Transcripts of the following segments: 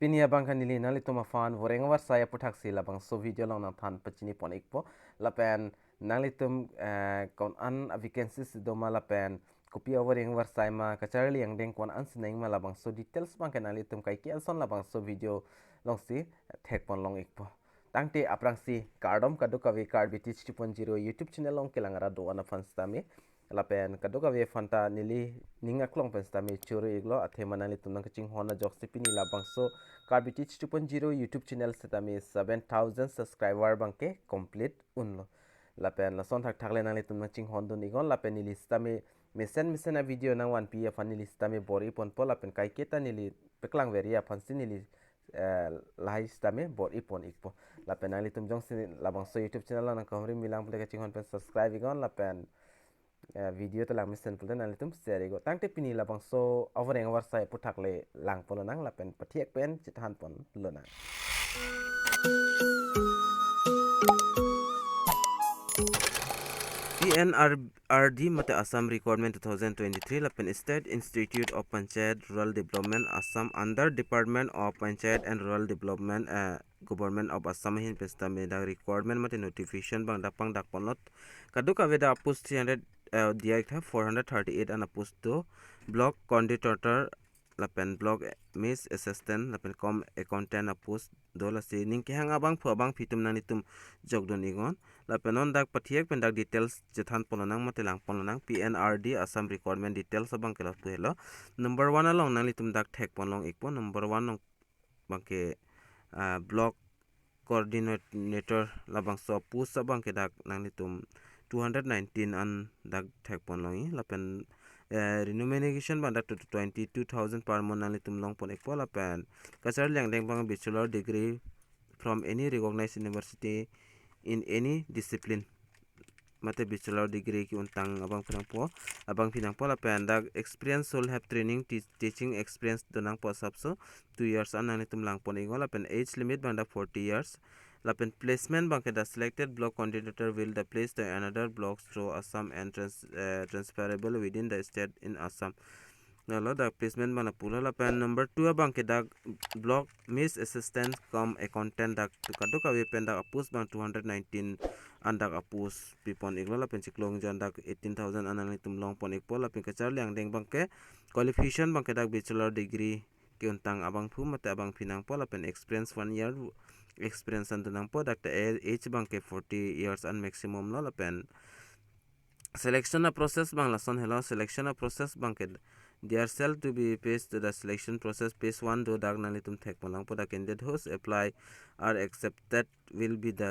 Pinia bangkan nili nali tuma fan voreng war saya putak si labangso video long nang than pachini pon ikpo lapen nali tum kon an vacancies doma lapen kopi overeng war sai ma kacharli yang deng kon an sineng ma labangso details bangkan nali tum kai kian son labangso video long si thek pon long ikpo tangte aprang si kardom kaduka we card biti 2.0 YouTube channel long kelangara do ana fan stami lapen kaduka we fanta nili ninga klong pen stami churu iglo athema nali tum nang kaching hona jok sipini labangso KARDOM 2.0 YouTube channel setami 7,000 subscriber bangke complete unlo. Lapen la son thak le nang tum ching hondo nigon lapen ni listami mesen a video nang 1 pm fan listami bori pon pol lapen kai kita nili peklang veria fan sinili lahai stami bor ipon ikpo. Lapen nang tum jong sin labang so YouTube channel nang kamri milang pule ching hon pen subscribe igon lapen video to lang misen pulten nang litum share go tang te pini la bang so over eng war sai puthak le lang polo nang la pen pathiek pen chithan pon lo nang PNRD mate Assam Recruitment 2023 lapen State Institute of Panchayat Rural Development Assam under Department of Panchayat and Rural Development Government of Assam hin pesta meda requirement mate notification bang dapang dak ponlot kaduka veda apus 300 direct 438 and apus to block coordinator lapen blog miss assistant lapen com accountant apus dola si ning ki hanga bang phu bang fitum nani tum jogdon igon lapen on dak pathiek pen dak details jethan polonang matelang polonang PNRD Assam Recruitment details abang kela tu hello number 1 along nang litum dak thek polong ikpo number 1 nong bangke blog coordinator labang so pus abang ke dak nang litum 219 an dak thek polong lapen remuneration banda to 22,000 per month nang litum long pon ikpo lapen kasar liang deng bang bachelor degree from any recognized university in any discipline mate bachelor degree ki untang abang pinang po la pendag experience will have training teaching experience donang po sabso 2 years anang nitum lang po ningo la pen age limit banda 40 years la pen placement bang the selected block coordinator will the place to another blocks through Assam and transferable within the state in Assam nalo da placement mana pula la pen number 2 bang ke dag block miss assistant com accountant dak tukado ka we pen dak apus bang 219 andak apus pipon iglo la pen ciklong jan dak 18,000 anang tum long pon ikpo la pen kachar liang deng bang ke qualification bang ke dak bachelor degree ke untang abang phu mate abang pinang po la pen experience 1 year experience antunang po dak age bang ke 40 years and maximum lo la pen selection process bang la son hello selection process bang ke there shall to be paced to the selection process phase 1 do dag nalitum thek palang po the candidate who's apply are accepted will be the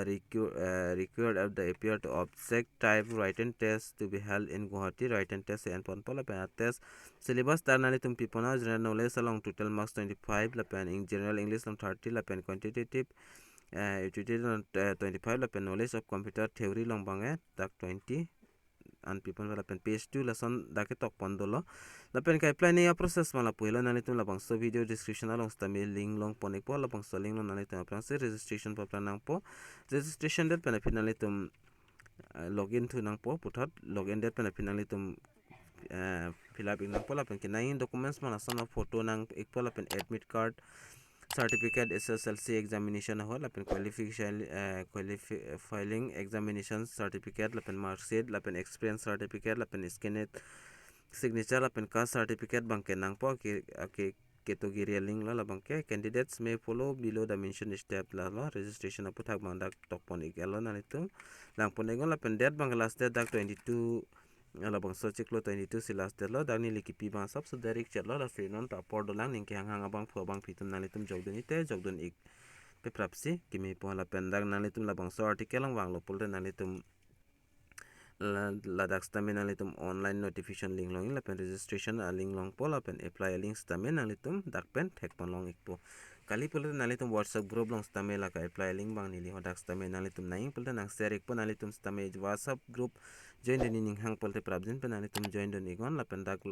required of the appear to object type written test to be held in Guwahati written test and ponpola pen test syllabus dar nalitum pipona general knowledge along total marks 25 la pen in general english on 30 la pen quantitative 25 la pen knowledge of computer theory long bange tak 20 and people la pen page 2 lesson dake tok pondolo la pen kai plan ya process mala puila nani tum la bang so video description along stami link long ponik po la bang so link long nani tum plan se registration po plan nang po registration date pen finally tum login to nang po putat login date pen finally tum fill up nang po la pen kinai documents mala son photo nang ik po la pen admit card certificate SSLC examination ho lapen qualification filing examination certificate lapen mark sheet lapen experience certificate lapen scanned signature lapen caste certificate bangke nang po ke category link la bangke candidates may follow below the mentioned step la registration aputhak bang dak tokpon igalo nanitum lang ponegon lapen date bang last date dak 22 LABANGSO ciklo 22 silas delo dani likipi bang sab sudarik chatlo la frenon ta pordolang ning kyang hang abang pho bang pitum nalitum jogdun ite jogdun ik peprapsi kimi po la pendang nalitum LABANGSO article lang wang lopul nalitum la dak stamin nalitum online notification link long la pen registration a link long po la pen apply link stamin nalitum dak pen thek pon long ik po kali pulte nalitum WhatsApp group long stame la ka apply link bang nili hodak stame nalitum naing pulte nang share ik po nalitum stame WhatsApp group join den ning hang pulte prabjin pe nalitum join den igon la pen dak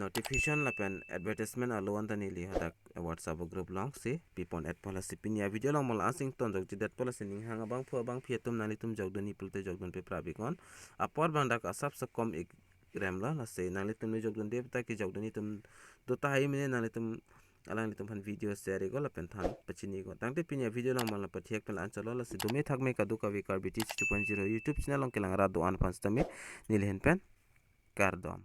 notification la pen advertisement alone tan nili hodak WhatsApp group long si pipon at policy pin ya video long mal asing ton jok jidat policy ning hang bang pho bang pietum nalitum jogdoni pulte jogdon pe prabikon apor bang dak asap sakom ik rem la se nalitum ni jogdon de ta ki jogdoni tum do ta hai mine nalitum alang ditumpan video share go lapen than pachini go tangte pinya video lang mal patiak pen anchalo la sidumi thakme kadu kavi karbiti 2.0 YouTube channel long kelang radu an panstami nilhen pen kardom.